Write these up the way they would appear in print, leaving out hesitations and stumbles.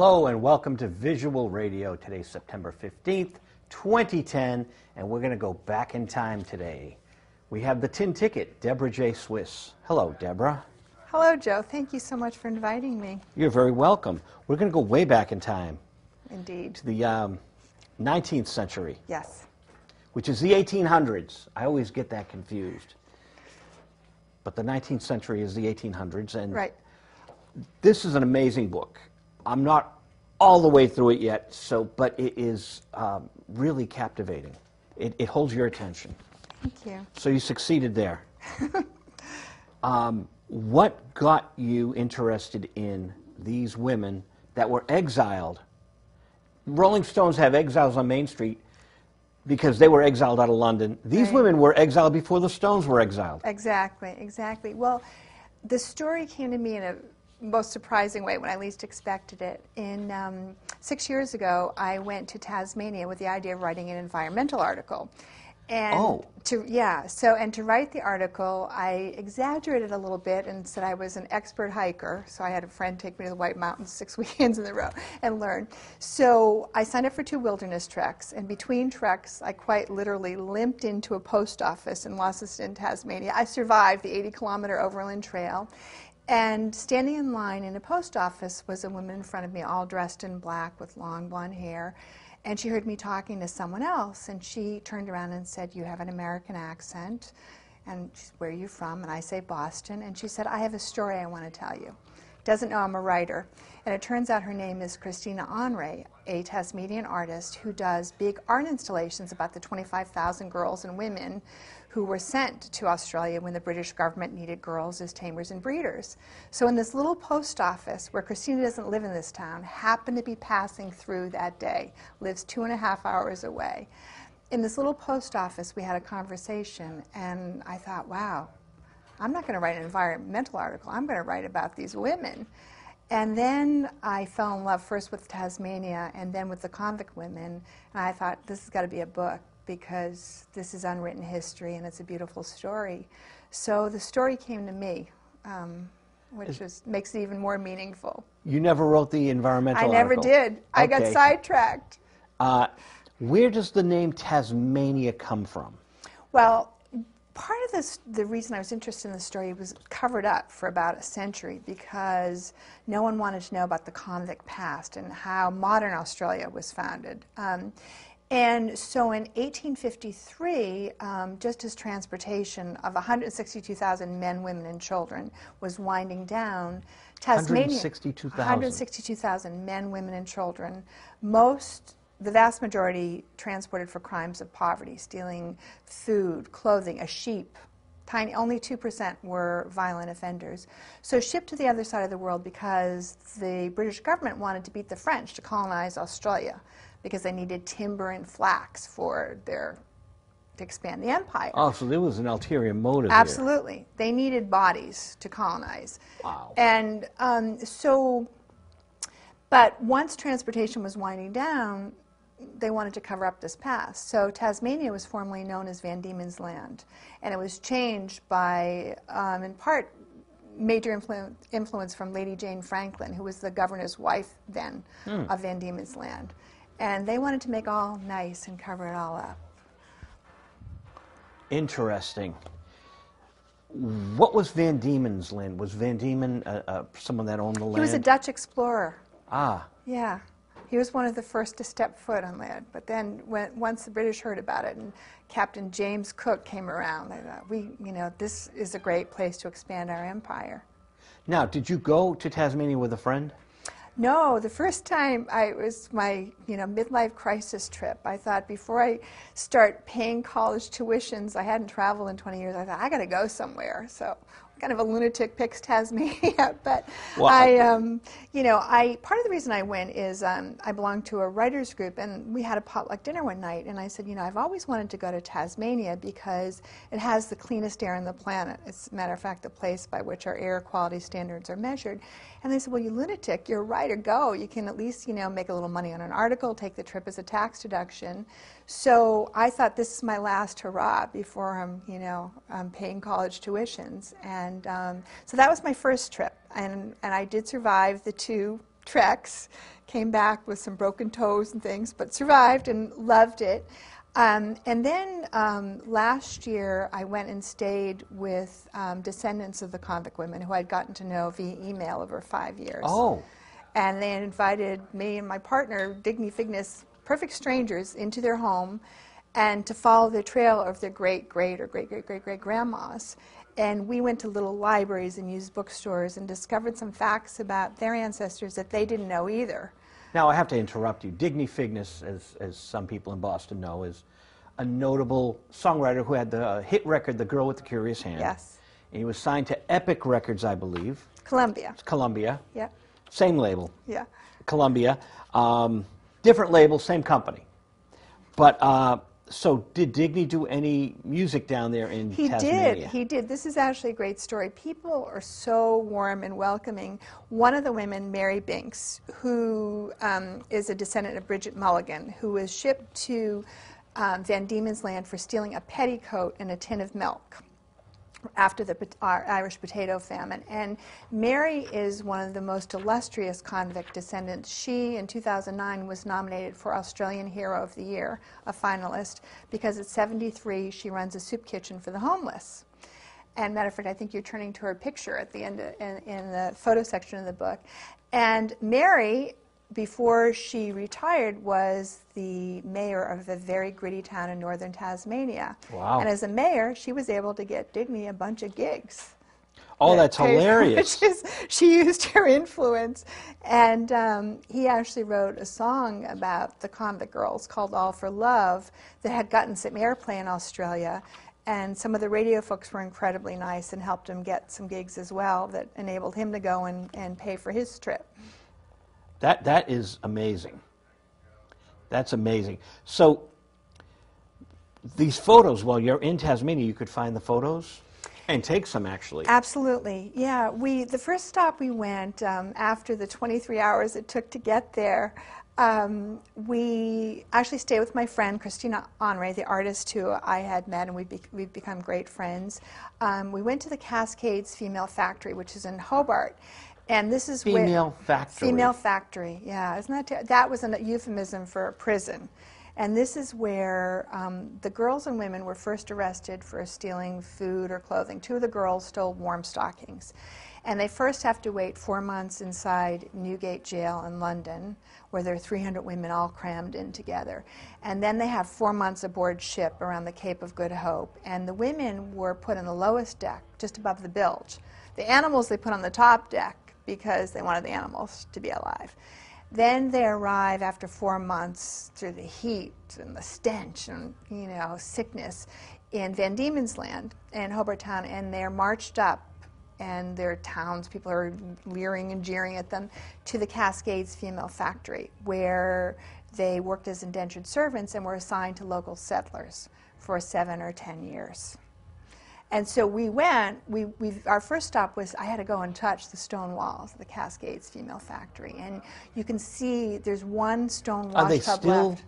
Hello and welcome to Visual Radio. Today's September 15th, 2010, and we're going to go back in time today. We have the Tin Ticket, Deborah J. Swiss. Hello, Deborah. Hello, Joe. Thank you so much for inviting me. You're very welcome. We're going to go way back in time. Indeed. To the 19th century. Yes. Which is the 1800s. I always get that confused. But the 19th century is the 1800s, and right. This is an amazing book. I'm not all the way through it yet, but it is really captivating. It holds your attention. Thank you. So you succeeded there. What got you interested in these women that were exiled? Rolling Stones have exiles on Main Street because they were exiled out of London. These women were exiled before the Stones were exiled. Exactly, exactly. Well, the story came to me in a most surprising way when I least expected it. 6 years ago, I went to Tasmania with the idea of writing an environmental article. And to write the article, I exaggerated a little bit and said I was an expert hiker. So I had a friend take me to the White Mountains 6 weekends in a row and learn. So I signed up for 2 wilderness treks, and between treks, I quite literally limped into a post office in Launceston, Tasmania. I survived the 80-kilometer overland trail. And standing in line in a post office was a woman in front of me, all dressed in black with long blonde hair. And she heard me talking to someone else, and she turned around and said, "You have an American accent." And she said, "Where are you from?" And I say, "Boston." And she said, "I have a story I want to tell you." Doesn't know I'm a writer. And it turns out her name is Christina Henry, a Tasmanian artist who does big art installations about the 25,000 girls and women who were sent to Australia when the British government needed girls as tamers and breeders. So in this little post office, where Christina doesn't live in this town, happened to be passing through that day, lives 2.5 hours away. In this little post office, we had a conversation, and I thought, wow, I'm not going to write an environmental article. I'm going to write about these women. And then I fell in love first with Tasmania and then with the convict women, and I thought, this has got to be a book, because this is unwritten history and it's a beautiful story. So the story came to me, which makes it even more meaningful. You never wrote the environmental article? I never did. Okay. I got sidetracked. Where does the name Tasmania come from? Well, part of the reason I was interested in the story was covered up for about a century because no one wanted to know about the convict past and how modern Australia was founded. And so in 1853, just as transportation of 162,000 men, women, and children was winding down, Tasmania... 162,000 men, women, and children. The vast majority transported for crimes of poverty, stealing food, clothing, a sheep. Only 2% were violent offenders. So shipped to the other side of the world because the British government wanted to beat the French to colonize Australia, because they needed timber and flax to expand the empire. Oh, so there was an ulterior motive Absolutely. here. They needed bodies to colonize. Wow. And but once transportation was winding down, they wanted to cover up this past. So Tasmania was formerly known as Van Diemen's Land, and it was changed by, in part, major influence from Lady Jane Franklin, who was the governor's wife then of Van Diemen's Land. And they wanted to make all nice and cover it all up. Interesting. What was Van Diemen's Land? Was Van Diemen someone that owned the land? He was a Dutch explorer. Ah. Yeah. He was one of the first to step foot on land. But then once the British heard about it and Captain James Cook came around, they thought, this is a great place to expand our empire. Now, did you go to Tasmania with a friend? No, the first time it was my midlife crisis trip. I thought before I start paying college tuitions, I hadn't traveled in 20 years, I thought I got to go somewhere. So kind of a lunatic picks Tasmania, but well, part of the reason I went is I belong to a writers group, and we had a potluck dinner one night, and I said, I've always wanted to go to Tasmania because it has the cleanest air on the planet. It's, a matter of fact, the place by which our air quality standards are measured. And they said, well, you lunatic, you're a writer, go. You can at least, make a little money on an article, take the trip as a tax deduction. So I thought, this is my last hurrah before I'm paying college tuitions. And so that was my first trip. And I did survive the two treks, came back with some broken toes and things, but survived and loved it. And then last year, I went and stayed with descendants of the convict women who I'd gotten to know via email over 5 years. Oh. And they invited me and my partner, Digny Figness, perfect strangers, into their home and to follow the trail of their great-great or great-great-great-great-grandmas. And we went to little libraries and used bookstores and discovered some facts about their ancestors that they didn't know either. Now, I have to interrupt you. Digny Figness, as some people in Boston know, is a notable songwriter who had the hit record, The Girl with the Curious Hand. Yes. And he was signed to Epic Records, I believe. Columbia. It's Columbia. Yeah. Same label. Yeah. Columbia. Different label, same company. But, so did Digny do any music down there in Tasmania? He did. This is actually a great story. People are so warm and welcoming. One of the women, Mary Binks, who is a descendant of Bridget Mulligan, who was shipped to Van Diemen's Land for stealing a petticoat and a tin of milk after the Irish potato famine. And Mary is one of the most illustrious convict descendants. She, in 2009, was nominated for Australian Hero of the Year, a finalist, because at 73, she runs a soup kitchen for the homeless. And matter of fact, I think you're turning to her picture at the end in the photo section of the book. And Mary, before she retired, was the mayor of a very gritty town in northern Tasmania. Wow. And as a mayor, she was able to get Digny a bunch of gigs. Oh, that's hilarious. She used her influence. And he actually wrote a song about the convict girls called All for Love that had gotten some airplay in Australia. And some of the radio folks were incredibly nice and helped him get some gigs as well that enabled him to go and pay for his trip. That is amazing. That's amazing. So these photos, while you're in Tasmania, you could find the photos and take some, actually. Absolutely. Yeah. The first stop we went, after the 23 hours it took to get there, we actually stayed with my friend Christina Honore, the artist who I had met, and we've become great friends. We went to the Cascades Female Factory, which is in Hobart. And this is Female Factory. Female Factory, yeah. Isn't that was a euphemism for a prison. And this is where the girls and women were first arrested for stealing food or clothing. 2 of the girls stole warm stockings. And they first have to wait 4 months inside Newgate Jail in London, where there are 300 women all crammed in together. And then they have 4 months aboard ship around the Cape of Good Hope. And the women were put on the lowest deck, just above the bilge. The animals they put on the top deck, because they wanted the animals to be alive. Then they arrive after 4 months through the heat and the stench and, sickness in Van Diemen's Land in Hobart Town, and they're marched up, and their townspeople are leering and jeering at them, to the Cascades Female Factory, where they worked as indentured servants and were assigned to local settlers for 7 or 10 years. And so we went, our first stop was, I had to go and touch the stone walls of the Cascades Female Factory. And you can see there's one stone wash tub left.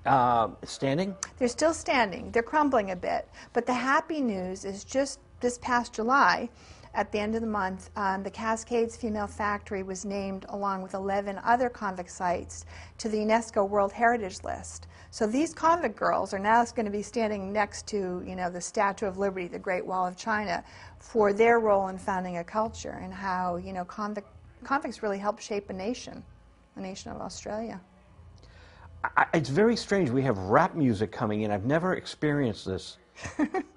Are they still standing? They're still standing. They're crumbling a bit. But the happy news is just this past July, at the end of the month, the Cascades Female Factory was named, along with 11 other convict sites, to the UNESCO World Heritage List. So these convict girls are now going to be standing next to, the Statue of Liberty, the Great Wall of China, for their role in founding a culture and how, convicts really helped shape a nation of Australia. It's very strange. We have rap music coming in. I've never experienced this.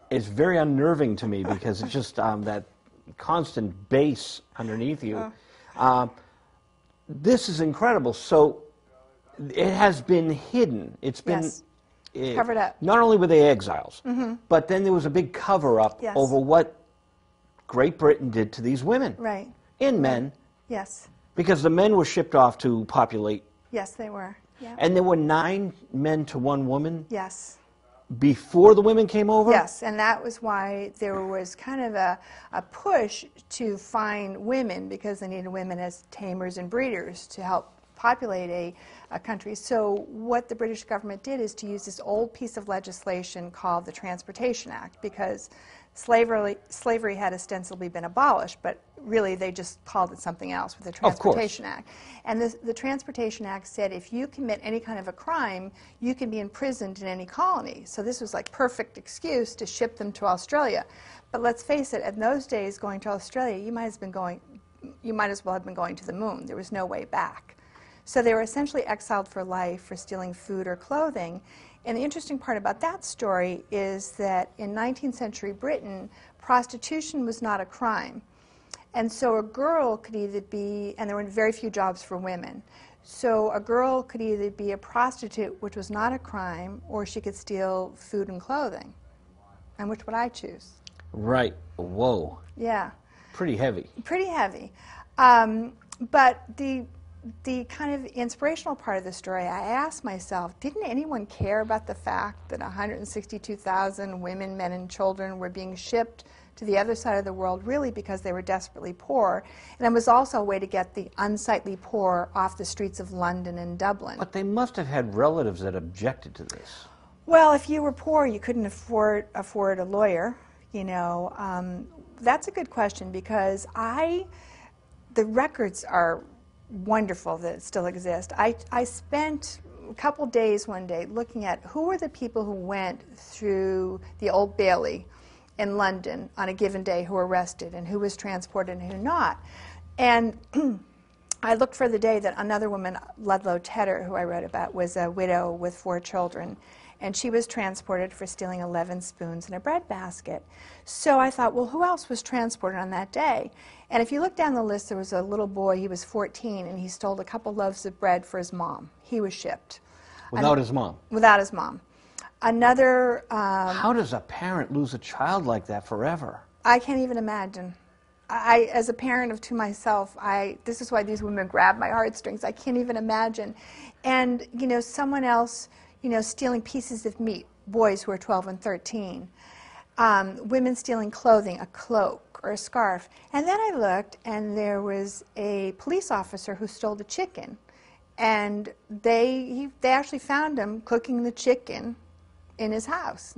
It's very unnerving to me because it's just that constant bass underneath you. This is incredible. So it has been hidden. It's been covered up. Not only were they exiles, but then there was a big cover-up over what Great Britain did to these women. Right. And men. Yes. Because the men were shipped off to populate. Yes, they were. Yeah. And there were 9 men to 1 woman? Yes. Before the women came over? Yes, and that was why there was kind of a push to find women, because they needed women as tamers and breeders to help populate a country. So what the British government did is to use this old piece of legislation called the Transportation Act, because slavery had ostensibly been abolished, but really they just called it something else with the Transportation Act. And the Transportation Act said if you commit any kind of a crime, you can be imprisoned in any colony. So this was like perfect excuse to ship them to Australia. But let's face it, in those days going to Australia, you might as well have been going to the moon. There was no way back. So they were essentially exiled for life for stealing food or clothing. And the interesting part about that story is that in 19th century Britain, prostitution was not a crime. And so a girl could either be, and there were very few jobs for women, so a girl could either be a prostitute, which was not a crime, or she could steal food and clothing. And which would I choose? Right. Whoa. Yeah. Pretty heavy. Pretty heavy. But the kind of inspirational part of the story, I asked myself, didn't anyone care about the fact that 162,000 women, men, and children were being shipped to the other side of the world really because they were desperately poor? And it was also a way to get the unsightly poor off the streets of London and Dublin. But they must have had relatives that objected to this. Well, if you were poor, you couldn't afford a lawyer. You know, that's a good question because the records are wonderful that still exist. I spent a couple days one day looking at who were the people who went through the Old Bailey in London on a given day who were arrested and who was transported and who not. And I looked for the day that another woman, Ludlow Tedder, who I wrote about, was a widow with 4 children. And she was transported for stealing 11 spoons in a bread basket. So I thought, well, who else was transported on that day? And if you look down the list, there was a little boy, he was 14, and he stole a couple loaves of bread for his mom. He was shipped. Without his mom? Without his mom. Another... How does a parent lose a child like that forever? I can't even imagine. As a parent of 2 myself, this is why these women grab my heartstrings. I can't even imagine. And, you know, someone else, you know, stealing pieces of meat, boys who are 12 and 13. Women stealing clothing, a cloak or a scarf. And then I looked, and there was a police officer who stole the chicken. And they actually found him cooking the chicken in his house.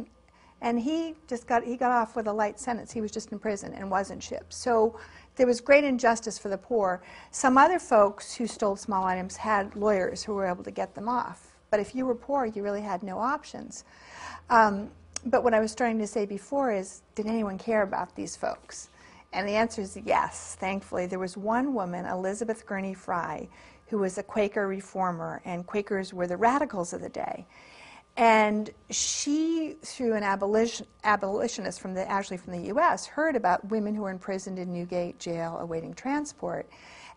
And he got off with a light sentence. He was just in prison and wasn't shipped. So there was great injustice for the poor. Some other folks who stole small items had lawyers who were able to get them off. But if you were poor, you really had no options. But what I was starting to say before is, did anyone care about these folks? And the answer is yes, thankfully. There was one woman, Elizabeth Gurney Fry, who was a Quaker reformer, and Quakers were the radicals of the day. And she, through an abolitionist from the U.S., heard about women who were imprisoned in Newgate jail awaiting transport,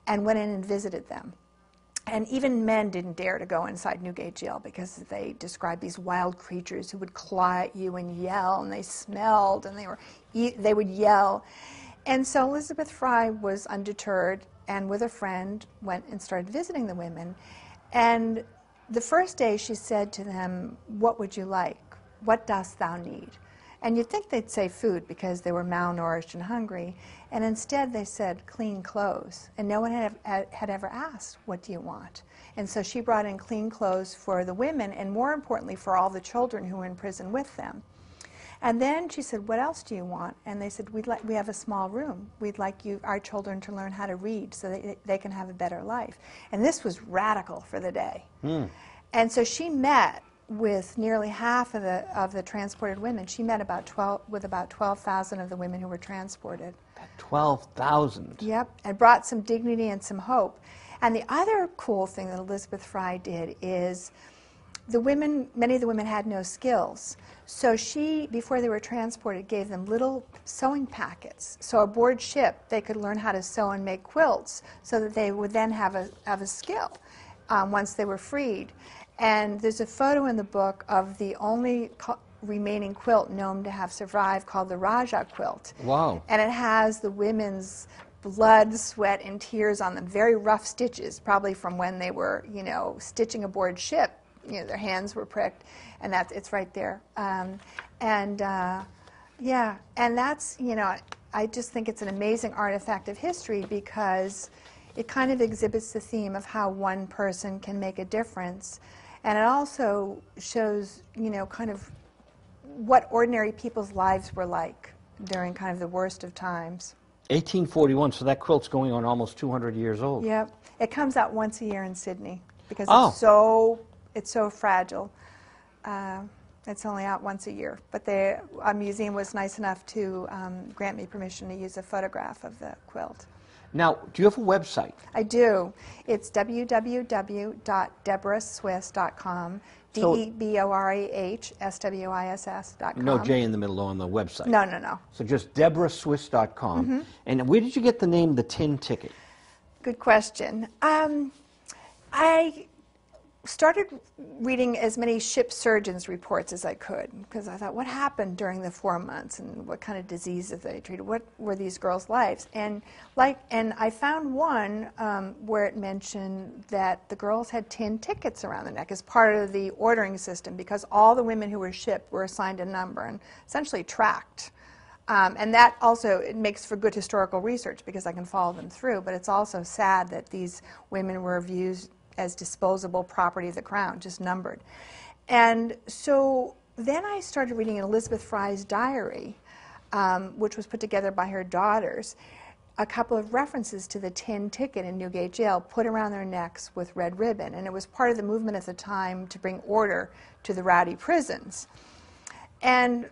and went in and visited them. And even men didn't dare to go inside Newgate jail because they described these wild creatures who would claw at you and yell, and they smelled, and they would yell. And so Elizabeth Fry was undeterred, and with a friend went and started visiting the women. And the first day she said to them, "What would you like? What dost thou need?" And you'd think they'd say food because they were malnourished and hungry. And instead they said clean clothes. And no one had ever asked, what do you want? And so she brought in clean clothes for the women, and more importantly for all the children who were in prison with them. And then she said, what else do you want? And they said, we have a small room. We'd like our children to learn how to read so that they can have a better life. And this was radical for the day. And so she met with nearly half of the transported women. She met with about 12,000 of the women who were transported. 12,000? Yep, and brought some dignity and some hope. And the other cool thing that Elizabeth Fry did is many of the women had no skills. So she, before they were transported, gave them little sewing packets. So aboard ship, they could learn how to sew and make quilts so that they would then have a skill once they were freed. And there's a photo in the book of the only remaining quilt known to have survived called the Raja quilt. Wow. And it has the women's blood, sweat, and tears on them, very rough stitches, probably from when they were, stitching aboard ship. Their hands were pricked, and it's right there. And that's, I just think it's an amazing artifact of history because it kind of exhibits the theme of how one person can make a difference. And it also shows, kind of what ordinary people's lives were like during kind of the worst of times. 1841, so that quilt's going on almost 200 years old. Yep. It comes out once a year in Sydney because it's so fragile. It's only out once a year. But a museum was nice enough to grant me permission to use a photograph of the quilt. Now, do you have a website? I do. It's www.deborahswiss.com. DeborahSwiss.com. No J in the middle on the website. No. So just DeborahSwiss.com. Mm-hmm. And where did you get the name The Tin Ticket? Good question. I started reading as many ship surgeons' reports as I could because I thought, what happened during the 4 months and what kind of diseases they treated? What were these girls' lives? And I found one where it mentioned that the girls had tin tickets around their neck as part of the ordering system because all the women who were shipped were assigned a number and essentially tracked. And that also, it makes for good historical research because I can follow them through, but it's also sad that these women were viewed as disposable property of the crown, just numbered. And so then I started reading Elizabeth Fry's diary, which was put together by her daughters, a couple of references to the tin ticket in Newgate Jail put around their necks with red ribbon. And it was part of the movement at the time to bring order to the rowdy prisons. And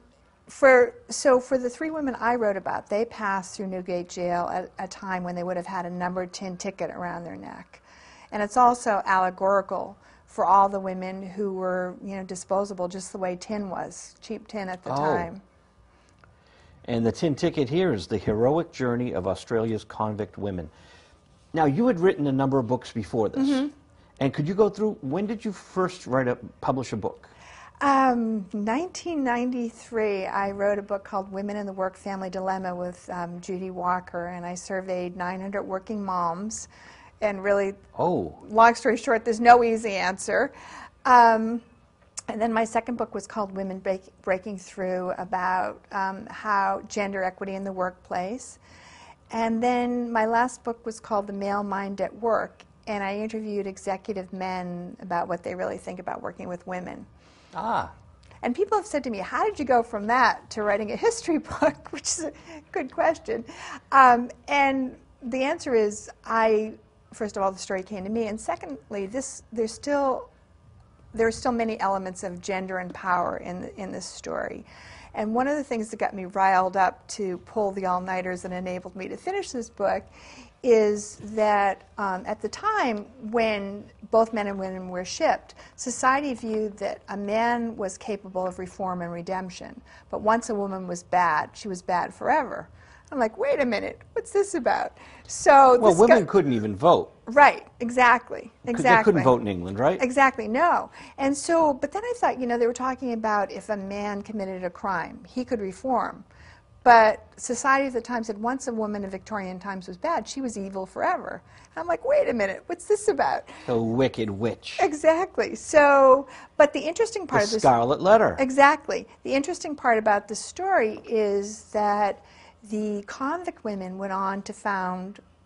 for the three women I wrote about, they passed through Newgate Jail at a time when they would have had a numbered tin ticket around their neck. And it's also allegorical for all the women who were, disposable, just the way tin was, cheap tin at the time. And the tin ticket here is The Heroic Journey of Australia's Convict Women. Now, you had written a number of books before this. Mm-hmm. And could you go through, when did you first publish a book? 1993, I wrote a book called Women in the Work-Family Dilemma with Judy Walker, and I surveyed 900 working moms. And really, long story short, there's no easy answer. And then my second book was called Women Breaking Through, about how gender equity in the workplace. And then my last book was called The Male Mind at Work, and I interviewed executive men about what they really think about working with women. And people have said to me, how did you go from that to writing a history book, which is a good question. And the answer is, first of all, the story came to me, and secondly, there are still many elements of gender and power in this story. And one of the things that got me riled up to pull the all-nighters that enabled me to finish this book is that at the time when both men and women were shipped, society viewed that a man was capable of reform and redemption, but once a woman was bad, she was bad forever. I'm like, wait a minute, what's this about? So women couldn't even vote. Right, exactly. They couldn't vote in England, right? Exactly, no. And so, but then I thought, they were talking about if a man committed a crime, he could reform. But society at the time said once a woman in Victorian times was bad, she was evil forever. I'm like, wait a minute, what's this about? The Wicked Witch. Exactly. So, but the interesting part of this... The Scarlet Letter. Exactly. The interesting part about the story is that the convict women went on to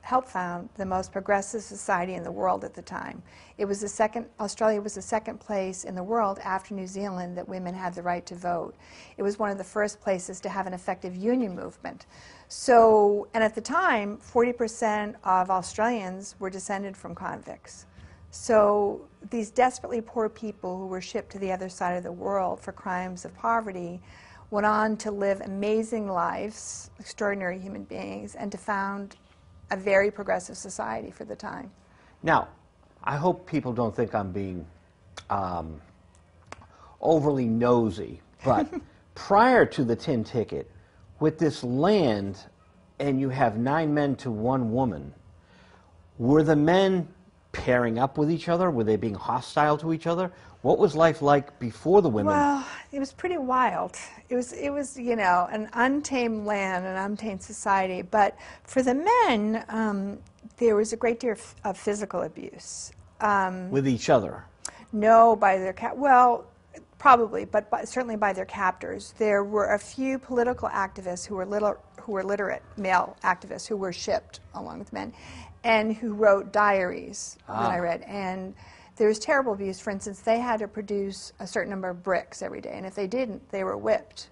help found the most progressive society in the world at the time. Australia was the second place in the world after New Zealand that women had the right to vote. It was one of the first places to have an effective union movement. So, and at the time, 40% of Australians were descended from convicts. So these desperately poor people who were shipped to the other side of the world for crimes of poverty went on to live amazing lives, extraordinary human beings, and to found a very progressive society for the time. Now, I hope people don't think I'm being overly nosy, but prior to the tin ticket, with this land, and you have 9 men to 1 woman, were the men pairing up with each other? Were they being hostile to each other? What was life like before the women? Well, it was pretty wild. It was an untamed land, an untamed society. But for the men, there was a great deal of physical abuse. With each other? No, by their probably, but certainly by their captors. There were a few political activists who were literate male activists who were shipped along with men, and who wrote diaries that I read. And there was terrible abuse. For instance, they had to produce a certain number of bricks every day, and if they didn't, they were whipped.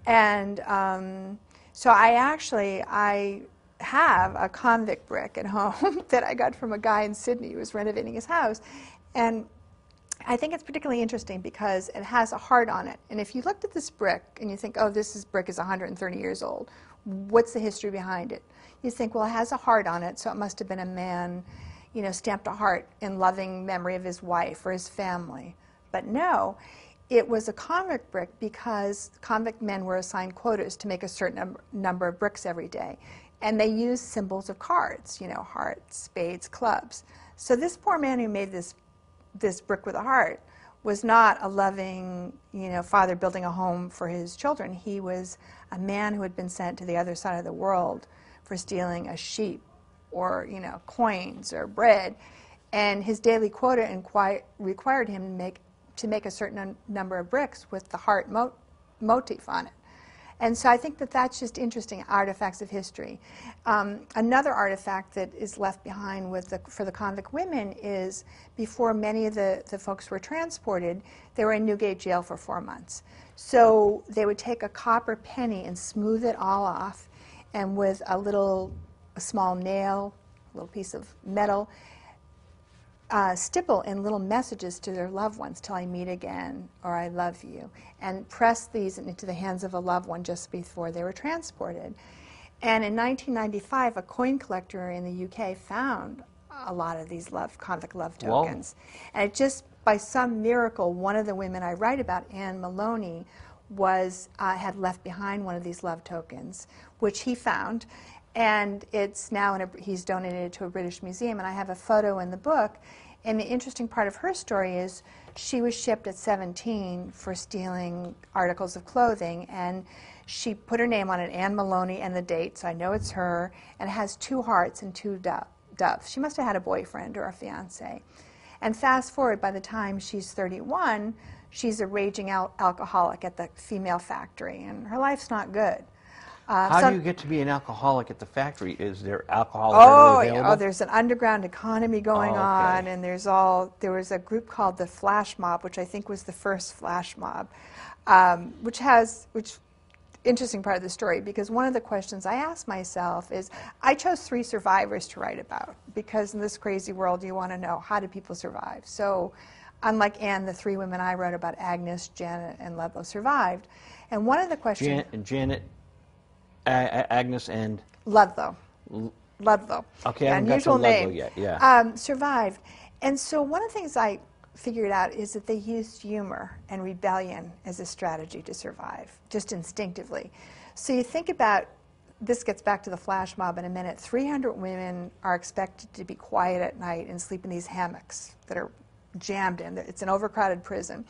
And So I have a convict brick at home that I got from a guy in Sydney who was renovating his house. And I think it's particularly interesting because it has a heart on it. And if you looked at this brick and you think, oh, brick is 130 years old, what's the history behind it? You think, well, it has a heart on it, so it must have been a man, stamped a heart in loving memory of his wife or his family. But no, it was a convict brick because convict men were assigned quotas to make a certain number of bricks every day. And they used symbols of cards, hearts, spades, clubs. So this poor man who made this brick with a heart was not a loving, father building a home for his children. He was a man who had been sent to the other side of the world for stealing a sheep or, coins or bread. And his daily quota required him to make a certain number of bricks with the heart motif on it. And so I think that's just interesting artifacts of history. Another artifact that is left behind for the convict women is before many of the folks were transported, they were in Newgate jail for 4 months. So they would take a copper penny and smooth it all off, and with a small nail, a little piece of metal, stipple in little messages to their loved ones, till I meet again, or I love you, and press these into the hands of a loved one just before they were transported. And in 1995, a coin collector in the UK found a lot of these convict love tokens. Whoa. And it just, by some miracle, one of the women I write about, Anne Maloney, had left behind one of these love tokens, which he found. And it's now he's donated it to a British museum, and I have a photo in the book. And the interesting part of her story is she was shipped at 17 for stealing articles of clothing, and she put her name on it, Anne Maloney, and the date, so I know it's her, and it has 2 hearts and 2 doves. She must have had a boyfriend or a fiancé. And fast forward, by the time she's 31, she's a raging alcoholic at the female factory, and her life's not good. How do you get to be an alcoholic at the factory? Is there alcohol readily available? Oh, there's an underground economy going on, and there was a group called the Flash Mob, which I think was the first flash mob, which interesting part of the story, because one of the questions I asked myself is, I chose 3 survivors to write about, because in this crazy world you want to know, how do people survive? So unlike Anne, the 3 women I wrote about, Agnes, Janet, and Ludlow, survived. And one of the questions... Janet, Agnes, and... Ludlow. Ludlow. Okay, I haven't got to Ludlow yet, yeah. Survived. And so one of the things I figured out is that they used humor and rebellion as a strategy to survive, just instinctively. So you think about, this gets back to the flash mob in a minute, 300 women are expected to be quiet at night and sleep in these hammocks that are jammed in. It's an overcrowded prison,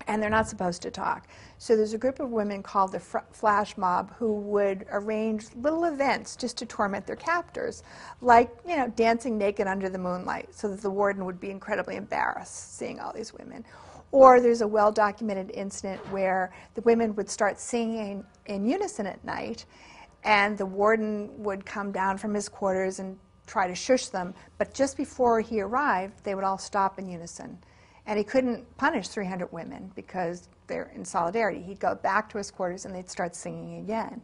and they're not supposed to talk. So there's a group of women called the Flash Mob who would arrange little events just to torment their captors, like, dancing naked under the moonlight, so that the warden would be incredibly embarrassed seeing all these women. Or there's a well-documented incident where the women would start singing in unison at night, and the warden would come down from his quarters and try to shush them, but just before he arrived, they would all stop in unison. And he couldn't punish 300 women because they're in solidarity. He'd go back to his quarters and they'd start singing again.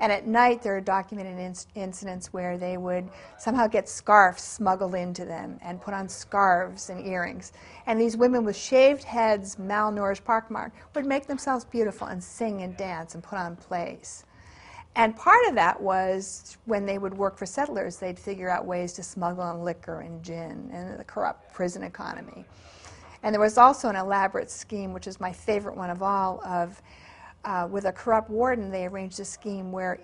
And at night, there are documented incidents where they would somehow get scarves smuggled into them and put on scarves and earrings. And these women with shaved heads, malnourished, pockmarked, would make themselves beautiful and sing and dance and put on plays. And part of that was when they would work for settlers, they'd figure out ways to smuggle in liquor and gin and the corrupt prison economy. And there was also an elaborate scheme, which is my favorite one of all, with a corrupt warden, they arranged a scheme where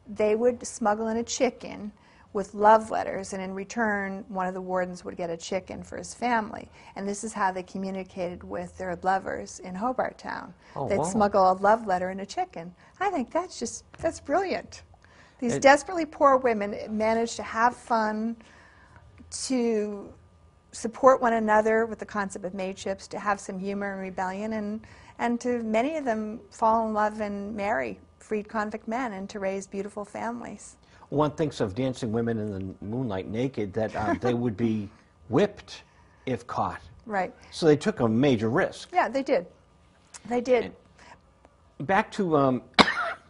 they would smuggle in a chicken with love letters, and in return, one of the wardens would get a chicken for his family. And this is how they communicated with their lovers in Hobart Town. Oh, They'd wow. smuggle a love letter and a chicken. I think that's brilliant. These desperately poor women managed to have fun, to support one another with the concept of mateships, to have some humor and rebellion, and to many of them fall in love and marry freed convict men and to raise beautiful families. One thinks of dancing women in the moonlight naked, that they would be whipped if caught. Right. So they took a major risk. Yeah, they did. They did. Back to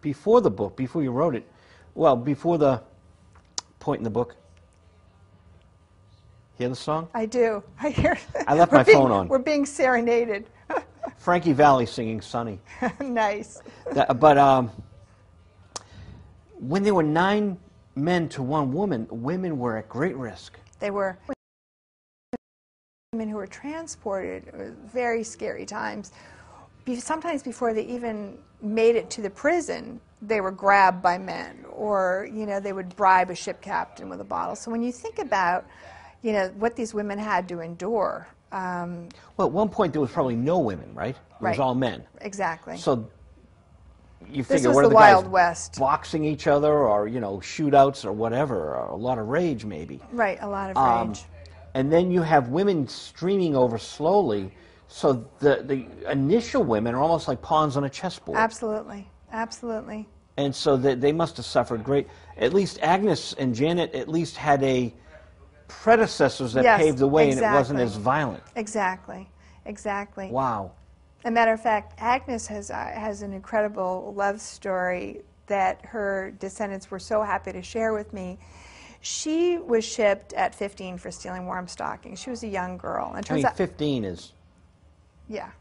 before the book, before you wrote it, well, before the point in the book. Hear the song? I do. I hear. I left my phone on. We're being serenaded. Frankie Valli singing "Sunny." Nice. But when there were 9 men to 1 woman, women were at great risk. They were women who were transported. It was very scary times. Sometimes before they even made it to the prison, they were grabbed by men, or they would bribe a ship captain with a bottle. So when you think about what these women had to endure. Well, at one point there was probably no women, right? It was all men. Exactly. So you This figure, was what are the the Wild guys West. boxing each other, or shootouts, or whatever, or a lot of rage, maybe. Right, a lot of rage. And then you have women streaming over slowly. So the initial women are almost like pawns on a chessboard. Absolutely, absolutely. And so they must have suffered great. At least Agnes and Janet at least had predecessors that paved the way, exactly. and it wasn't as violent. Exactly, exactly. Wow. As a matter of fact, Agnes has an incredible love story that her descendants were so happy to share with me. She was shipped at 15 for stealing warm stockings. She was a young girl. And 15 is... Yeah.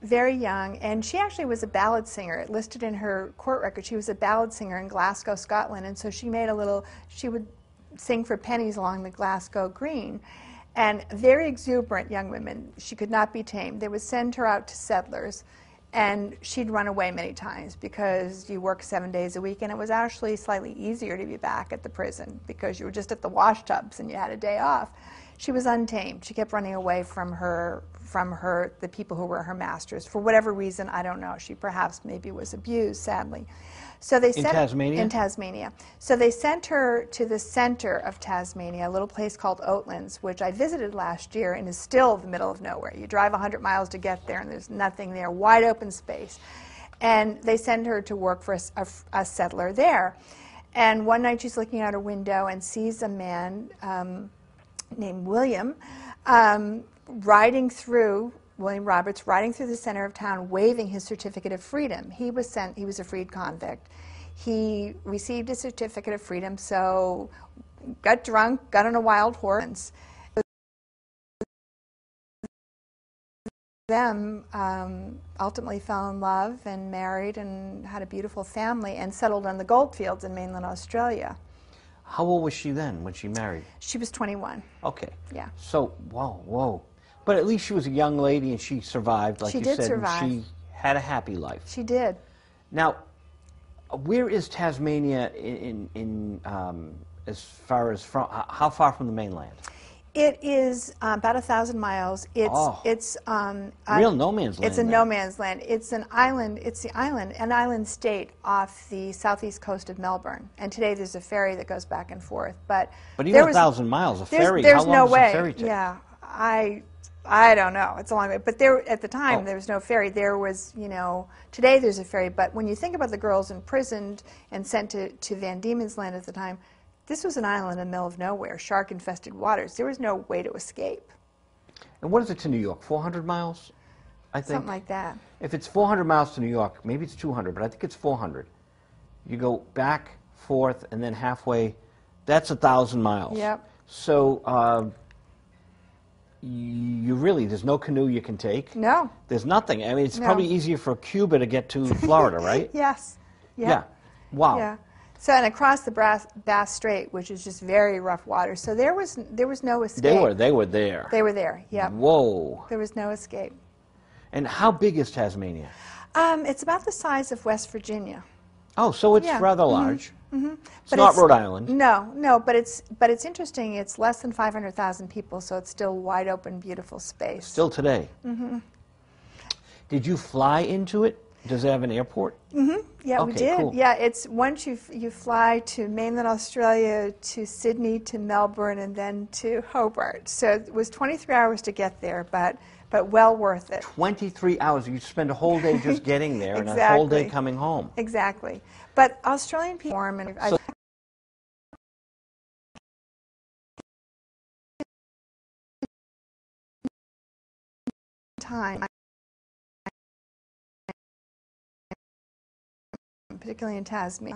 Very young, and she actually was a ballad singer. It listed in her court record she was a ballad singer in Glasgow, Scotland, and so she would sing for pennies along the Glasgow Green. And very exuberant young women. She could not be tamed. They would send her out to settlers, and she'd run away many times because you work 7 days a week, and it was actually slightly easier to be back at the prison because you were just at the wash tubs and you had a day off. She was untamed. She kept running away from the people who were her masters. For whatever reason, I don't know. She perhaps maybe was abused, sadly. So they in Tasmania? In Tasmania. So they sent her to the center of Tasmania, a little place called Oatlands, which I visited last year and is still the middle of nowhere. You drive 100 miles to get there and there's nothing there, wide open space. And they send her to work for a settler there. And one night she's looking out her window and sees a man named William William Roberts riding through the center of town waving his certificate of freedom. He was a freed convict. He received his certificate of freedom, so got drunk, got on a wild horse. Them ultimately fell in love and married and had a beautiful family and settled on the goldfields in mainland Australia. How old was she then when she married? She was 21. Okay. Yeah. So, whoa. But at least she was a young lady and she survived, like you said. She did survive. And she had a happy life. She did. Now, where is Tasmania as far as how far from the mainland? It is about 1,000 miles. It's real no man's land. It's a no man's land. It's an island. It's an island state off the southeast coast of Melbourne. And today there's a ferry that goes back and forth. But even 1,000 miles, a ferry. There's how long no does way. a ferry take? Yeah, I don't know. It's a long way. But at the time, there was no ferry. There was, today there's a ferry. But when you think about the girls imprisoned and sent to Van Diemen's Land at the time, this was an island in the middle of nowhere, shark-infested waters. There was no way to escape. And what is it to New York? 400 miles, I think? Something like that. If it's 400 miles to New York, maybe it's 200, but I think it's 400. You go back, forth, and then halfway. That's 1,000 miles. Yep. So there's no canoe you can take. No. There's nothing. I mean, it's probably easier for Cuba to get to Florida, right? Yes. Yep. Yeah. Wow. Yeah. So, and across the Bass Strait, which is just very rough water, so there was no escape. They were there. They were there. Yep. Whoa. There was no escape. And how big is Tasmania? It's about the size of West Virginia. Oh, so it's rather large. Mm-hmm. It's not Rhode Island. No, but it's interesting. It's less than 500,000 people, so it's still wide open, beautiful space. Still today. Mm-hmm. Did you fly into it? Does it have an airport? Mm-hmm. Yeah, okay, we did. Cool. Yeah, it's once you fly to mainland Australia, to Sydney, to Melbourne, and then to Hobart. So it was 23 hours to get there, but well worth it. 23 hours. You spend a whole day just getting there Exactly. and a whole day coming home. Exactly. But Australian people warm and time. particularly in Tasmania.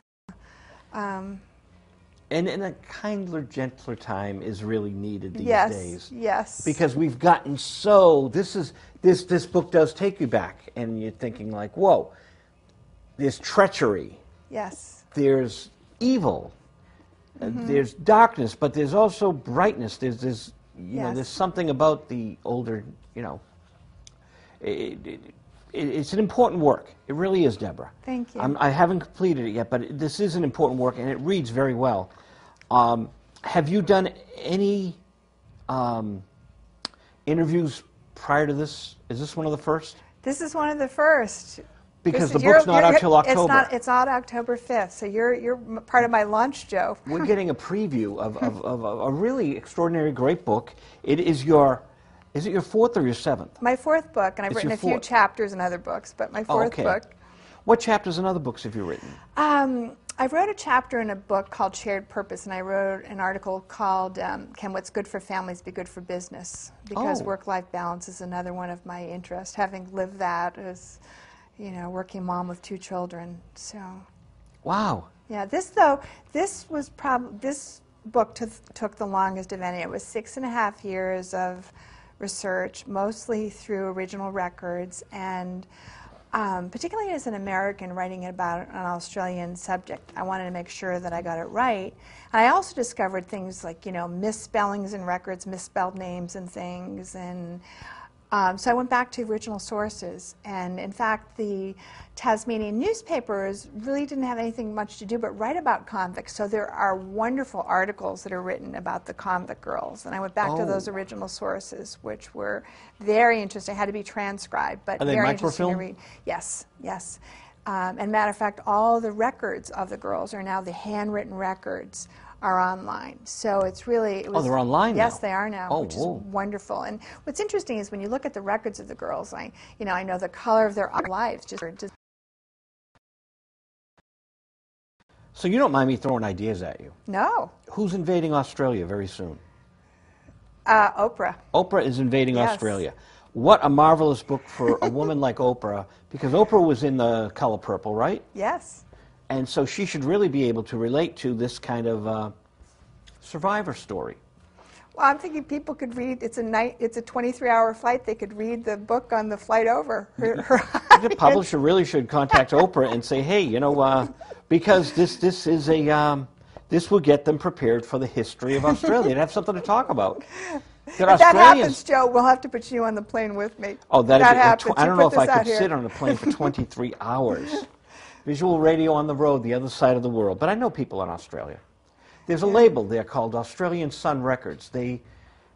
And a kinder, gentler time is really needed these yes, days. Yes. Because we've gotten so, this book does take you back, and you're thinking like, whoa, there's treachery. Yes. There's evil. There's darkness, but there's also brightness. There's this, there's something about the older, it's an important work. It really is, Deborah. Thank you. I haven't completed it yet, but this is an important work, and it reads very well. Have you done any interviews prior to this? Is this one of the first? This is one of the first. Because the book's not out till October. It's out October 5th, so you're part of my launch, Joe. We're getting a preview of a really extraordinary, great book. It is your, is it your fourth or your seventh? My fourth book, and I've written a few chapters in other books, but my fourth book. What chapters and other books have you written? I wrote a chapter in a book called Shared Purpose, and I wrote an article called Can What's Good for Families Be Good for Business? Because work-life balance is another one of my interests, having lived that as working mom with 2 children. So. Wow. Yeah, this book took the longest of any. It was 6.5 years of research, mostly through original records, and particularly as an American writing about an Australian subject, I wanted to make sure that I got it right. And I also discovered things like, misspellings in records, misspelled names and things, and so I went back to original sources, and in fact the Tasmanian newspapers really didn't have anything much to do but write about convicts, so there are wonderful articles that are written about the convict girls, and I went back to those original sources, which were very interesting. Had to be transcribed, but very interesting to read. Yes, yes. And matter of fact, all the records of the girls are now the handwritten records are online. So it's really... they're online now? Yes, they are now, which is wonderful. And what's interesting is when you look at the records of the girls, I know the color of their lives. So you don't mind me throwing ideas at you? No. Who's invading Australia very soon? Oprah. Oprah is invading Australia. What a marvelous book for a woman like Oprah, because Oprah was in The Color Purple, right? Yes. And so she should really be able to relate to this kind of survivor story. Well, I'm thinking people could read, it's a 23-hour flight, they could read the book on the flight over. The publisher really should contact Oprah and say, hey, because this is this will get them prepared for the history of Australia and have something to talk about. If that happens, Joe, we'll have to put you on the plane with me. Oh, that happens. I don't know if I could sit on a plane for 23 hours. Visual radio on the road, the other side of the world. But I know people in Australia. There's a label there called Australian Sun Records. They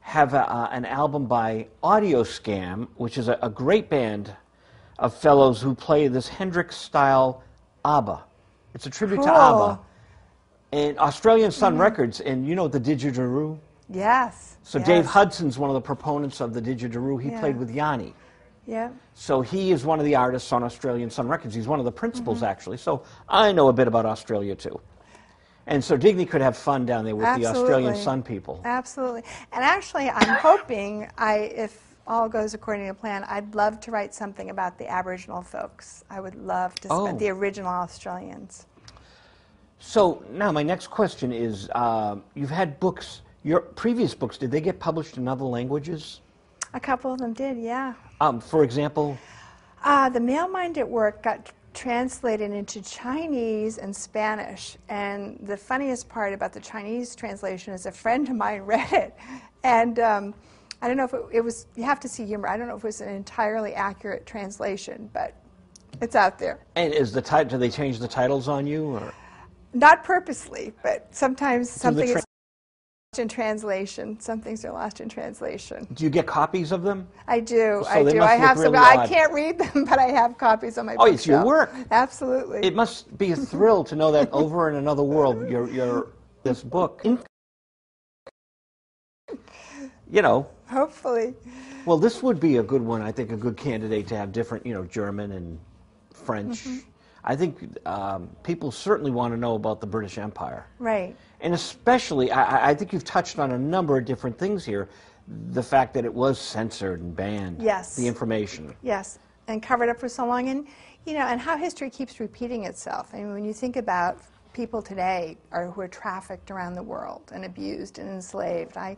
have an album by Audio Scam, which is a great band of fellows who play this Hendrix-style ABBA. It's a tribute to ABBA. And Australian Sun Records, and you know the didgeridoo? Yes. So Dave Hudson's one of the proponents of the didgeridoo. He played with Yanni. Yeah. So he is one of the artists on Australian Sun Records. He's one of the principals, actually. So I know a bit about Australia, too. And so Digny could have fun down there with the Australian Sun people. Absolutely. And actually, I'm hoping, if all goes according to plan, I'd love to write something about the Aboriginal folks. I would love to spend the original Australians. So now my next question is, you've had books, your previous books, did they get published in other languages? A couple of them did, yeah. For example? The Male Mind at Work got translated into Chinese and Spanish. And the funniest part about the Chinese translation is a friend of mine read it. And I don't know if it was, you have to see humor, I don't know if it was an entirely accurate translation, but it's out there. And is the do they change the titles on you? Or? Not purposely, but sometimes something is in translation. Some things are lost in translation. Do you get copies of them? I do. So I do. I have some. I can't read them, but I have copies on my bookshelf. Oh, it's your work. Absolutely. It must be a thrill to know that over in another world, this book. Hopefully. Well, this would be a good one. I think a good candidate to have different, German and French. I think people certainly want to know about the British Empire. Right. And especially, I think you've touched on a number of different things here. The fact that it was censored and banned. Yes. The information. Yes. and covered up for so long, and and how history keeps repeating itself. I mean, when you think about people today who are trafficked around the world and abused and enslaved, I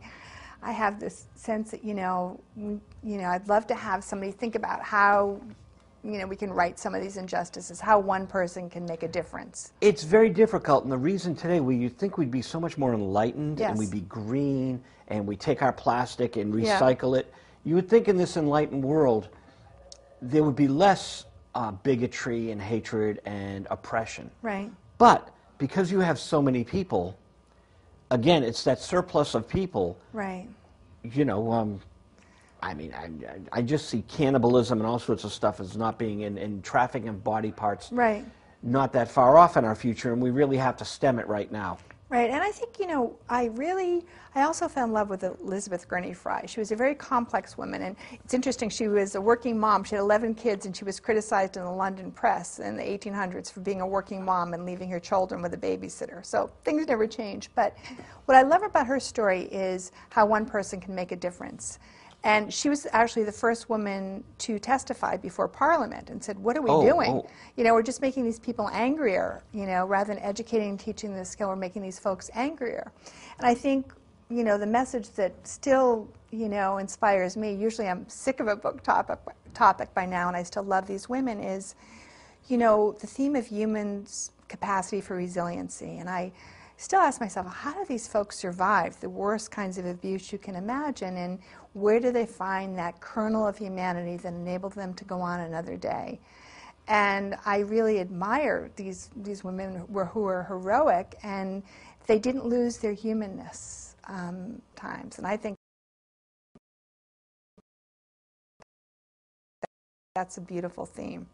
have this sense that I'd love to have somebody think about how we can right some of these injustices, how one person can make a difference. It's very difficult, and the reason today you'd think we'd be so much more enlightened, yes. and we'd be green, and we take our plastic and recycle it. You would think in this enlightened world there would be less bigotry and hatred and oppression. Right. But because you have so many people, again, it's that surplus of people. Right. I mean, I just see cannibalism and all sorts of stuff as not being in trafficking of body parts. Right. Not that far off in our future, and we really have to stem it right now. Right, and I think, I also fell in love with Elizabeth Gurney Fry. She was a very complex woman, and it's interesting, she was a working mom. She had 11 kids, and she was criticized in the London press in the 1800s for being a working mom and leaving her children with a babysitter. So things never change. But what I love about her story is how one person can make a difference. And she was actually the first woman to testify before Parliament and said, what are we doing? We're just making these people angrier, rather than educating and teaching this skill, we're making these folks angrier. And I think, the message that still, inspires me, usually I'm sick of a book topic by now, and I still love these women, is, the theme of humans' capacity for resiliency. And I still ask myself, how do these folks survive the worst kinds of abuse you can imagine, and where do they find that kernel of humanity that enabled them to go on another day? And I really admire these women who are heroic, and they didn't lose their humanness times. And I think that's a beautiful theme.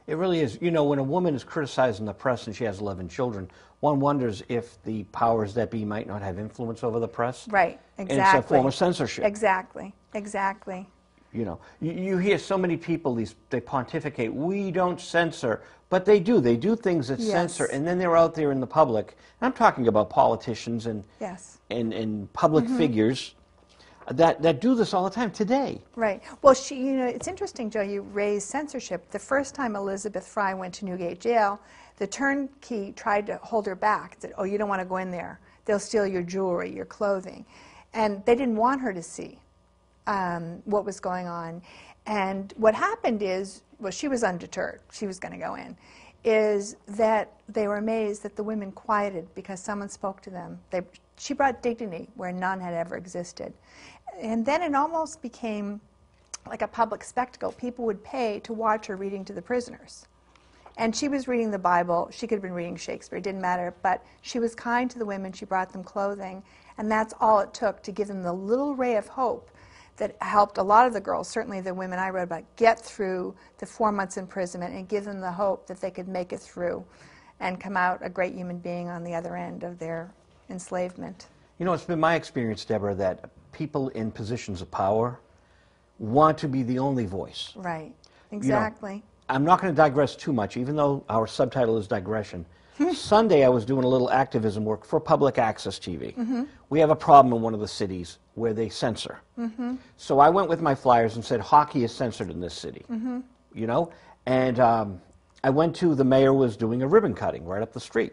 It really is. When a woman is criticized in the press and she has 11 children, one wonders if the powers that be might not have influence over the press. Right, exactly. And it's a form of censorship. Exactly, exactly. You hear so many people, they pontificate, we don't censor, but they do. They do things that censor, and then they're out there in the public. And I'm talking about politicians and public figures that do this all the time today. Right. Well, it's interesting, Joe, you raised censorship. The first time Elizabeth Fry went to Newgate Jail, the turnkey tried to hold her back, said, you don't want to go in there. They'll steal your jewelry, your clothing. And they didn't want her to see what was going on. And what happened is, she was undeterred. She was going to go in. Is that they were amazed that the women quieted because someone spoke to them. She brought dignity where none had ever existed. And then it almost became like a public spectacle. People would pay to watch her reading to the prisoners. And she was reading the Bible. She could have been reading Shakespeare. It didn't matter. But she was kind to the women. She brought them clothing. And that's all it took to give them the little ray of hope that helped a lot of the girls, certainly the women I wrote about, get through the 4 months imprisonment and give them the hope that they could make it through and come out a great human being on the other end of their enslavement. It's been my experience, Deborah, that people in positions of power want to be the only voice. Right, exactly. I'm not going to digress too much, even though our subtitle is digression. Sunday, I was doing a little activism work for public access TV. Mm-hmm. We have a problem in one of the cities where they censor. Mm-hmm. So I went with my flyers and said, hockey is censored in this city. Mm-hmm. And I went to, the mayor was doing a ribbon cutting right up the street.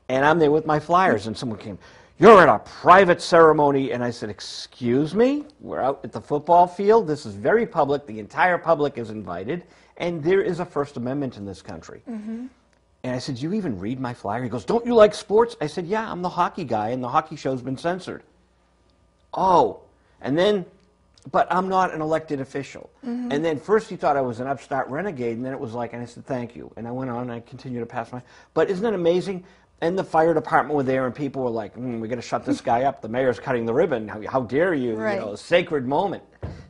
And I'm there with my flyers, and someone came, you're at a private ceremony. And I said, excuse me? We're out at the football field. This is very public. The entire public is invited. And there is a First Amendment in this country. Mm-hmm. And I said, do you even read my flyer? He goes, don't you like sports? I said, yeah, I'm the hockey guy, and the hockey show's been censored. Oh. And then, but I'm not an elected official. Mm-hmm. And then first he thought I was an upstart renegade, and then it was like, and I said, thank you. And I went on, and I continued to pass my, but isn't it amazing? And the fire department were there, and people were like, we got to shut this guy up. The mayor's cutting the ribbon. How dare you? Right. A sacred moment.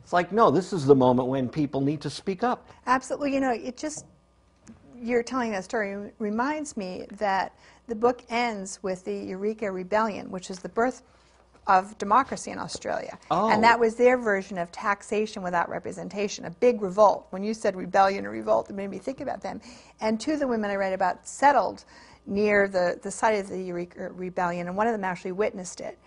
It's like, no, this is the moment when people need to speak up. Absolutely. It just, you're telling that story reminds me that the book ends with the Eureka Rebellion, which is the birth of democracy in Australia. Oh. And that was their version of taxation without representation, a big revolt. When you said rebellion or revolt, it made me think about them. And two of the women I read about settled near the site of the Eureka Rebellion, and one of them actually witnessed it.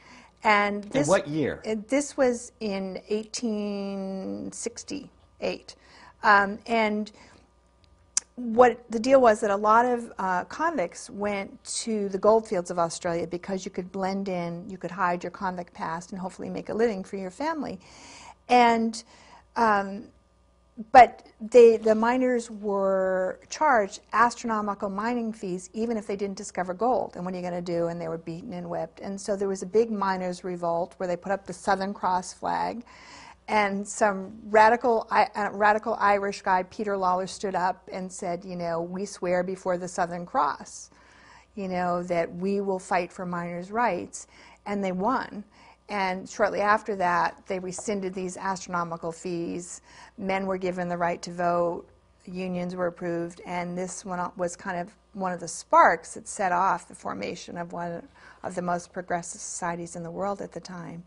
And this, in what year? This was in 1868. And what the deal was that a lot of convicts went to the goldfields of Australia because you could blend in, you could hide your convict past and hopefully make a living for your family. And but the miners were charged astronomical mining fees even if they didn't discover gold. And what are you going to do? And they were beaten and whipped. And so there was a big miners' revolt where they put up the Southern Cross flag. And some radical Irish guy, Peter Lawler, stood up and said, you know, we swear before the Southern Cross, you know, that we will fight for miners' rights. And they won. And shortly after that, they rescinded these astronomical fees. Men were given the right to vote. Unions were approved. And this one was kind of one of the sparks that set off the formation of one of the most progressive societies in the world at the time.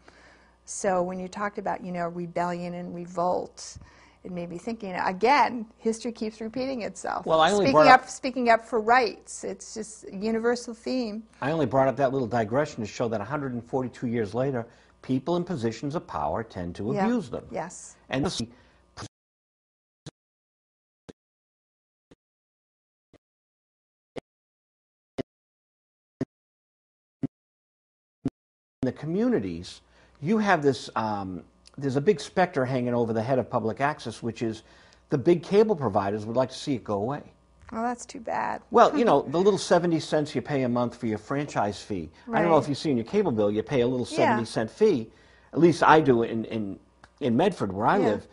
So when you talked about, you know, rebellion and revolt, it made me think, you know, again, history keeps repeating itself. Well, I only speaking up for rights. It's just a universal theme. I only brought up that little digression to show that 142 years later, people in positions of power tend to abuse them. Yes. And this in the communities, you have this, there's a big specter hanging over the head of public access, which is the big cable providers would like to see it go away. Oh, that's too bad. Well, you know, the little 70 cents you pay a month for your franchise fee. Right. I don't know if you see in your cable bill, you pay a little 70-cent fee. At least I do in Medford, where I live.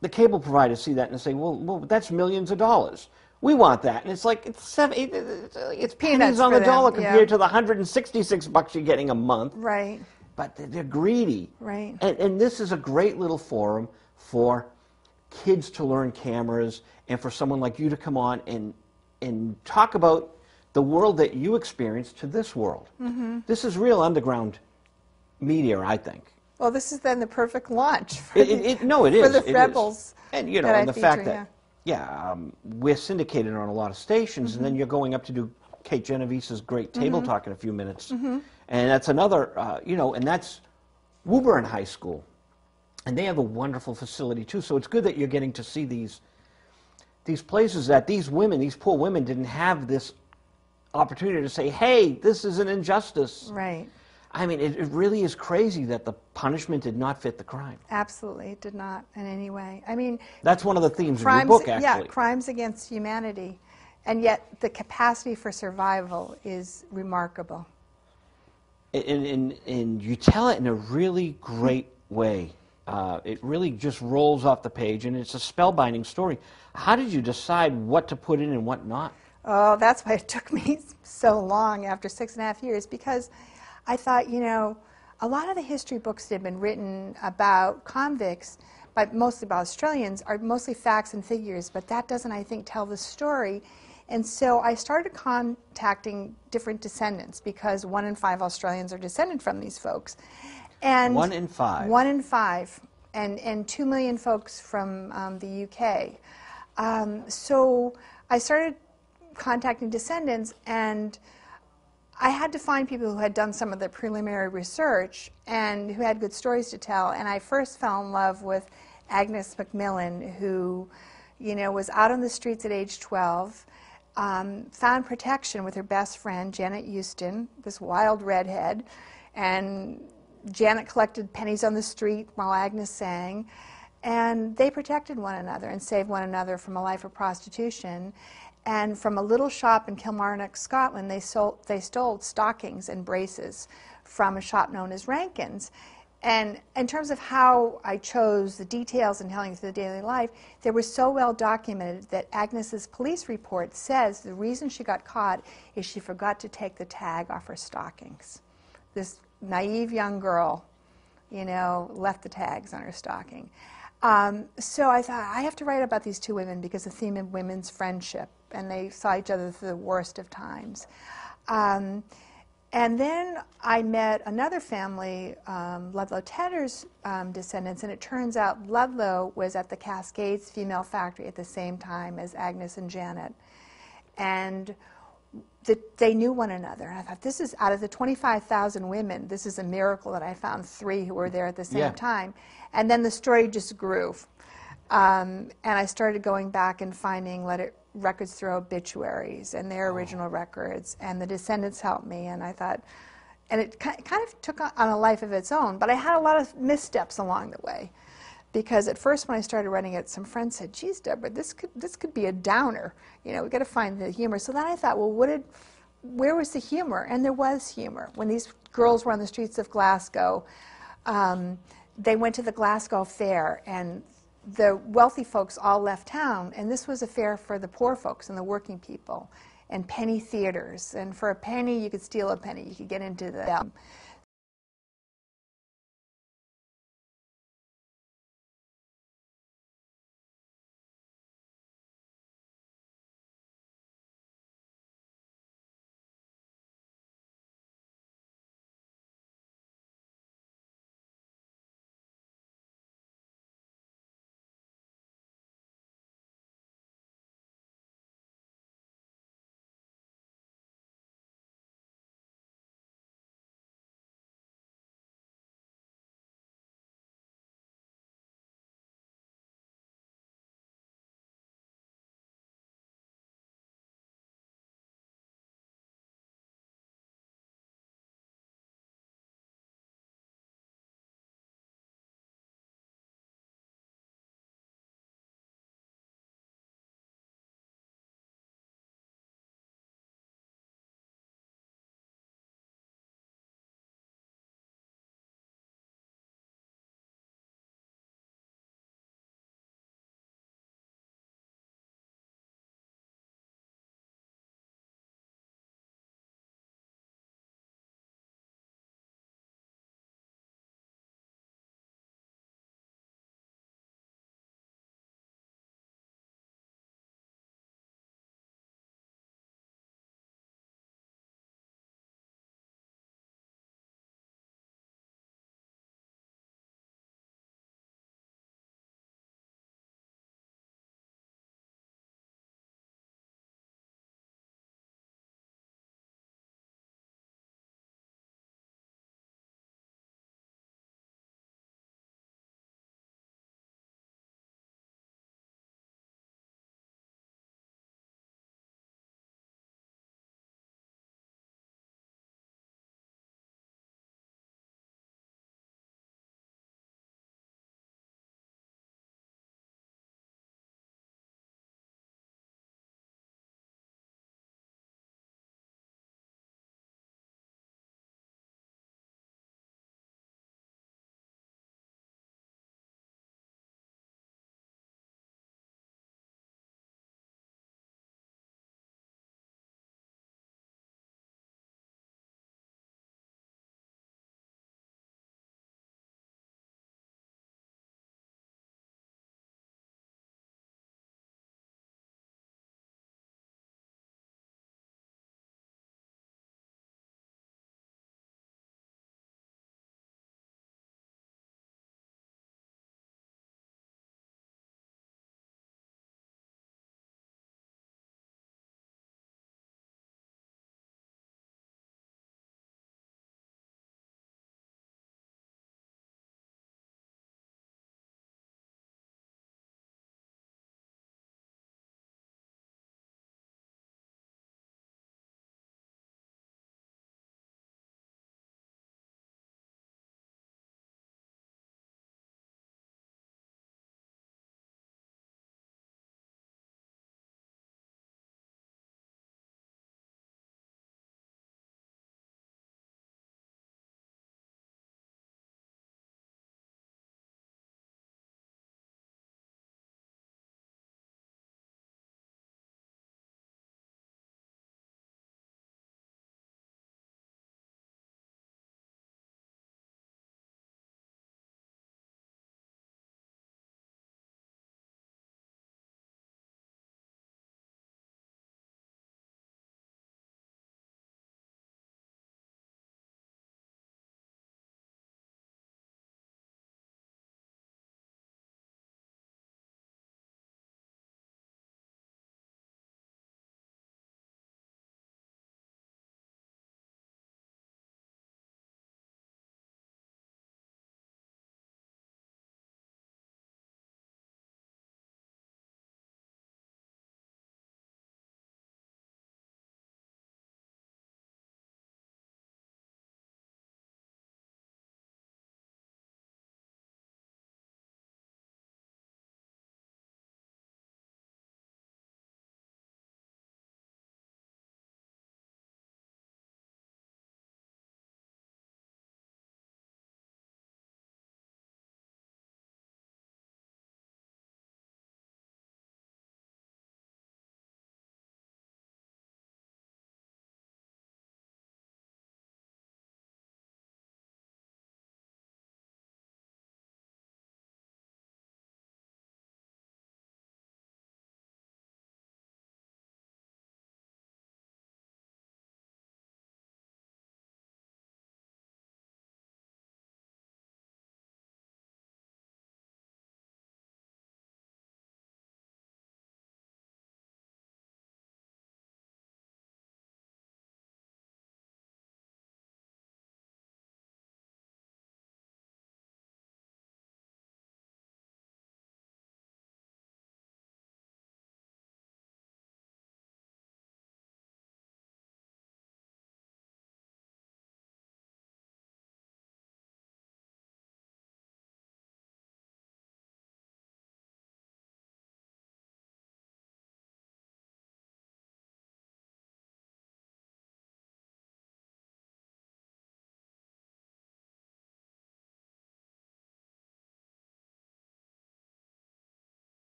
The cable providers see that and say, well, that's millions of dollars. We want that. And it's like, it's pennies on the dollar compared to the $166 you're getting a month. Right. But they're greedy. Right. And this is a great little forum for kids to learn cameras and for someone like you to come on and talk about the world that you experienced to this world. Mm-hmm. This is real underground media, I think. Well, this is then the perfect launch for the rebels. And, you know, and the fact that, we're syndicated on a lot of stations, and then you're going up to do Kate Genovese's great table talk in a few minutes. And that's another, you know, and that's Woburn High School. And they have a wonderful facility, too. So it's good that you're getting to see these places that these women, these poor women, didn't have this opportunity to say, hey, this is an injustice. Right. I mean, it really is crazy that the punishment did not fit the crime. Absolutely, it did not in any way. I mean, that's one of the themes of your book, actually. Yeah, crimes against humanity. And yet the capacity for survival is remarkable. And you tell it in a really great way. It really just rolls off the page, and it's a spellbinding story. How did you decide what to put in and what not? Oh, that's why it took me so long after 6.5 years, because I thought, you know, a lot of the history books that have been written about convicts, but mostly about Australians, are mostly facts and figures, but that doesn't, I think, tell the story. And so I started contacting different descendants, because 1 in 5 Australians are descended from these folks. And 1 in 5? 1 in 5, and 2 million folks from the UK. So I started contacting descendants, and I had to find people who had done some of the preliminary research and who had good stories to tell. And I first fell in love with Agnes Macmillan, who, you know, was out on the streets at age 12, found protection with her best friend, Janet Houston, this wild redhead. And Janet collected pennies on the street while Agnes sang. And they protected one another and saved one another from a life of prostitution. And from a little shop in Kilmarnock, Scotland, they stole stockings and braces from a shop known as Rankin's. And in terms of how I chose the details and telling through the daily life, they were so well documented that Agnes's police report says the reason she got caught is she forgot to take the tag off her stockings. This naive young girl, you know, left the tags on her stocking. So I thought, I have to write about these two women because the theme of women's friendship, and they saw each other through the worst of times. And then I met another family, Ludlow Tedder's descendants, and it turns out Ludlow was at the Cascades Female Factory at the same time as Agnes and Janet. And they knew one another. And I thought, this is, out of the 25,000 women, this is a miracle that I found 3 who were there at the same time. And then the story just grew. And I started going back and finding records through obituaries and their original records, and the descendants helped me, and I thought, and it kind of took on a life of its own, but I had a lot of missteps along the way. Because at first when I started writing it, some friends said, geez, Deborah, this could be a downer. You know, we've got to find the humor. So then I thought, well, where was the humor? And there was humor. When these girls were on the streets of Glasgow, they went to the Glasgow Fair, and the wealthy folks all left town, and this was a fair for the poor folks and the working people, and penny theaters. And for a penny, you could steal a penny. You could get into the